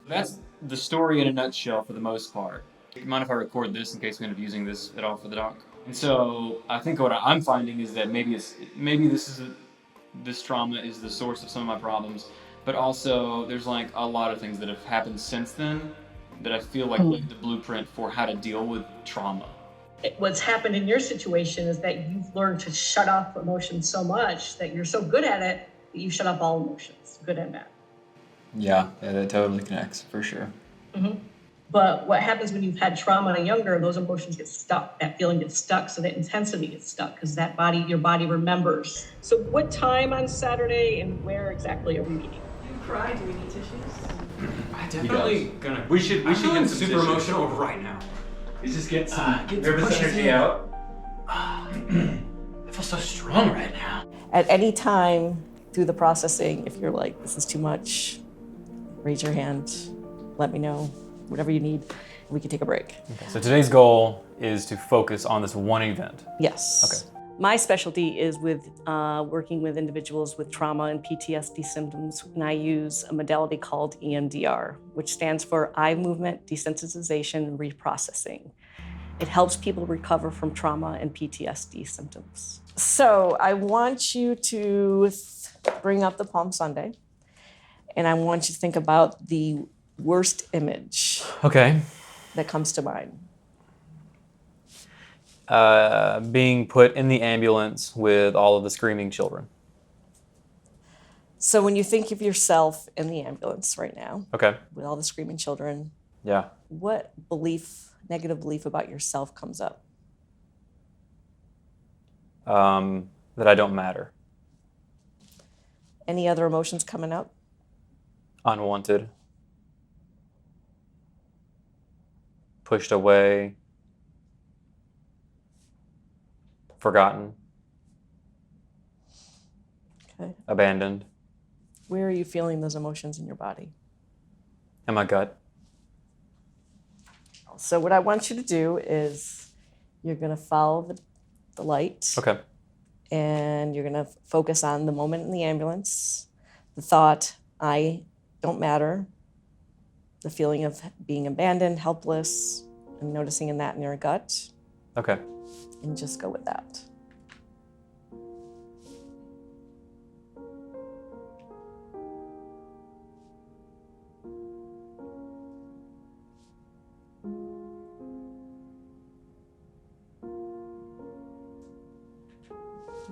That's the story in a nutshell for the most part. Do you mind if I record this in case we end up using this at all for the doc? And so I think what I'm finding is that maybe this trauma is the source of some of my problems, but also there's like a lot of things that have happened since then that I feel like laid the blueprint for how to deal with trauma. What's happened in your situation is that you've learned to shut off emotions so much that you're so good at it that you shut off all emotions, good and bad. Yeah, that totally connects, for sure. But what happens when you've had trauma younger, those emotions get stuck, that feeling gets stuck, so that intensity gets stuck because your body remembers. So what time on Saturday and where exactly are we meeting? You cry, do we need tissues? I definitely gonna. We should get get some super tissues. emotional right now. Let's just get some Get nervous some energy out. I feel so strong right now. At any time through the processing, if you're like, this is too much, raise your hand, let me know, whatever you need, we can take a break. Okay, so today's goal is to focus on this one event. Yes. Okay. My specialty is with working with individuals with trauma and PTSD symptoms, and I use a modality called EMDR, which stands for Eye Movement Desensitization and Reprocessing. It helps people recover from trauma and PTSD symptoms. So I want you to bring up the Palm Sunday, and I want you to think about the worst image Okay. that comes to mind. Being put in the ambulance with all of the screaming children. So when you think of yourself in the ambulance right now, Okay. with all the screaming children, Yeah. what negative belief about yourself comes up? That I don't matter. Any other emotions coming up? Unwanted. Pushed away. Forgotten. Okay. Abandoned. Where are you feeling those emotions in your body? In my gut. So what I want you to do is you're going to follow the light. Okay. And you're going to focus on the moment in the ambulance, the thought, I don't matter, the feeling of being abandoned, helpless, and noticing that in your gut, Okay. and just go with that.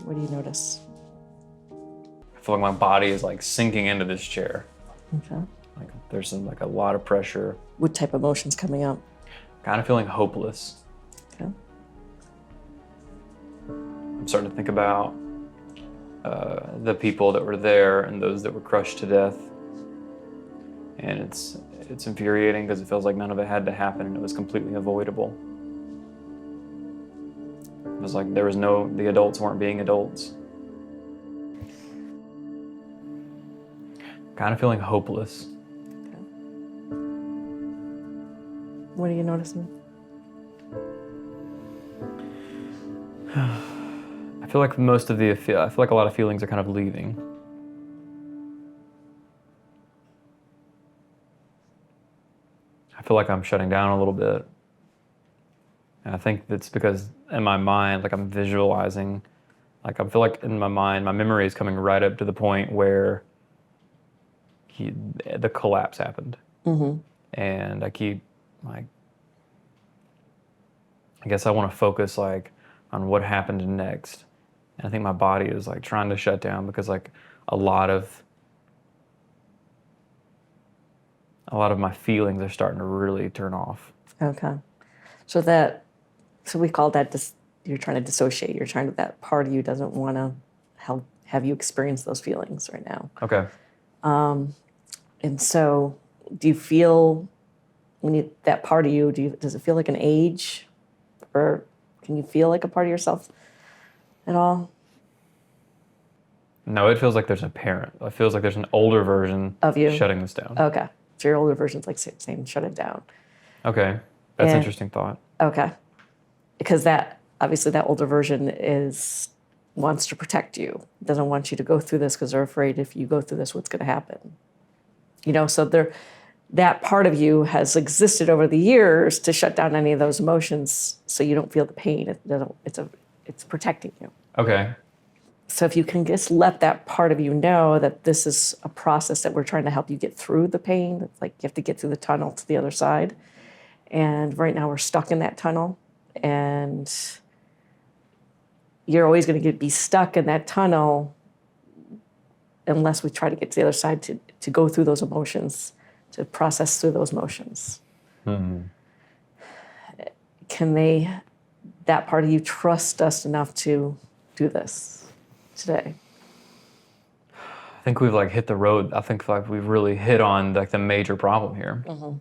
What do you notice? I feel like my body is like sinking into this chair. Okay. Like there's a lot of pressure. What type of emotions coming up? Kind of feeling hopeless. Okay. I'm starting to think about the people that were there and those that were crushed to death. And it's infuriating because it feels like none of it had to happen and it was completely avoidable. It was like the adults weren't being adults. Kind of feeling hopeless. Okay. What are you noticing? I feel like I feel like a lot of feelings are kind of leaving. I feel like I'm shutting down a little bit. And I think that's because in my mind, like I'm visualizing, like I feel like in my mind, my memory is coming right up to the point where the collapse happened. Mm-hmm. And I keep like, I guess I want to focus like on what happened next. And I think my body is like trying to shut down because like a lot of my feelings are starting to really turn off. Okay. So we call that you're trying to dissociate. You're trying to, that part of you doesn't want to have you experience those feelings right now. Okay. And so do you feel, that part of you, does it feel like an age? Or can you feel like a part of yourself at all? No, it feels like there's a parent. It feels like there's an older version Of you? shutting this down. Okay. So your older version's like saying, shut it down. Okay. That's an And- interesting thought. Okay. Because obviously that older version wants to protect you. Doesn't want you to go through this because they're afraid if you go through this, what's going to happen. So that part of you has existed over the years to shut down any of those emotions so you don't feel the pain. It's protecting you. Okay. So if you can just let that part of you know that this is a process that we're trying to help you get through the pain. It's like you have to get through the tunnel to the other side. And right now we're stuck in that tunnel. And you're always going to be stuck in that tunnel unless we try to get to the other side to go through those emotions, to process through those emotions. Mm-hmm. Can that part of you trust us enough to do this today? I think we've like hit the road. I think like we've really hit on like the major problem here. Mm-hmm.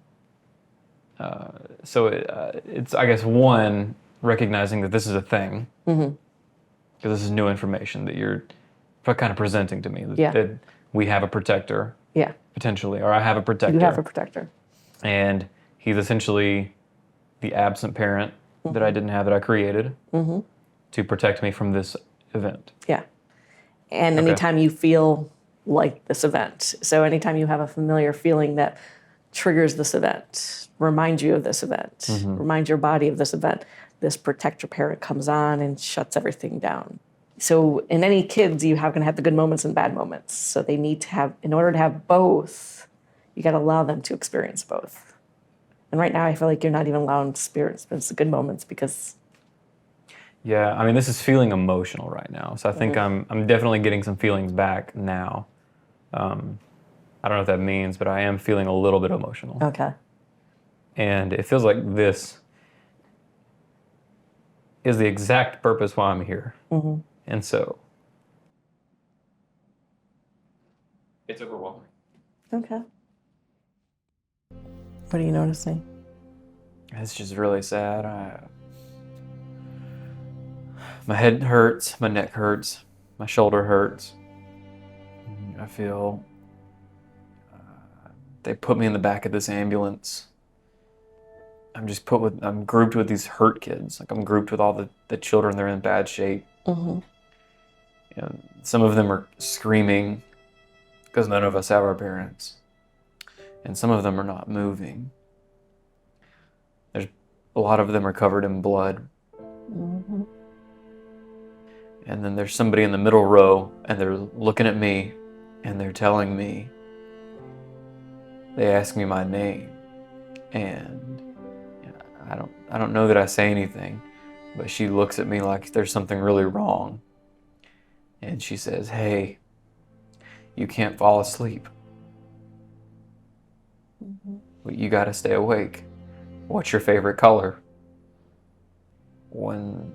So it's, I guess, one, recognizing that this is a thing, Mm-hmm. because this is new information that you're kind of presenting to me, Yeah. that we have a protector, Yeah, potentially, or I have a protector. you have a protector. And he's essentially the absent parent that I didn't have, that I created Mm-hmm. to protect me from this event. Yeah. And anytime you feel like this event, so anytime you have a familiar feeling that triggers this event, reminds you of this event, reminds your body of this event, this protector parent comes on and shuts everything down. So in any kids, you have going to have the good moments and bad moments. So they need to have, in order to have both, you got to allow them to experience both. And right now, I feel like you're not even allowing to experience the good moments because. Yeah, I mean, this is feeling emotional right now. So I think I'm definitely getting some feelings back now. I don't know what that means, but I am feeling a little bit emotional. Okay. And it feels like this is the exact purpose why I'm here. Mm-hmm. And so it's overwhelming. Okay. What are you noticing? It's just really sad. My head hurts, my neck hurts, my shoulder hurts. I feel they put me in the back of this ambulance. I'm grouped with these hurt kids. Like I'm grouped with all the children that are in bad shape. Mm-hmm. And some of them are screaming because none of us have our parents. And some of them are not moving. A lot of them are covered in blood. Mm-hmm. And then there's somebody in the middle row, and they're looking at me, and they're telling me, they ask me my name, and I don't know that I say anything, but she looks at me like there's something really wrong. And she says, "Hey, you can't fall asleep. You gotta stay awake. What's your favorite color?" When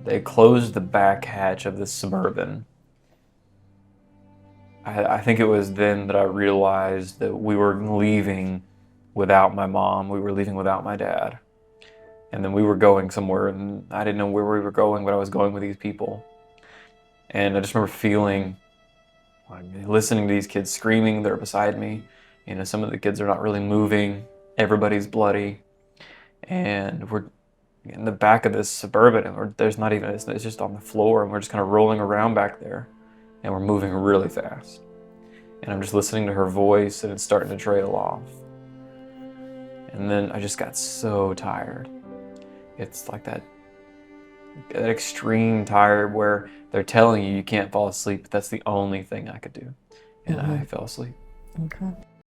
they closed the back hatch of this Suburban, I think it was then that I realized that we were leaving without my mom. We were leaving without my dad. And then we were going somewhere, and I didn't know where we were going, but I was going with these people. And I just remember feeling, like, listening to these kids screaming. They're beside me. You know, some of the kids are not really moving. Everybody's bloody. And we're in the back of this Suburban, and there's not even, it's just on the floor, and we're just kind of rolling around back there. And we're moving really fast. And I'm just listening to her voice, and it's starting to trail off. And then I just got so tired. It's like that extreme tired where they're telling you can't fall asleep, but that's the only thing I could do. And I fell asleep. Okay.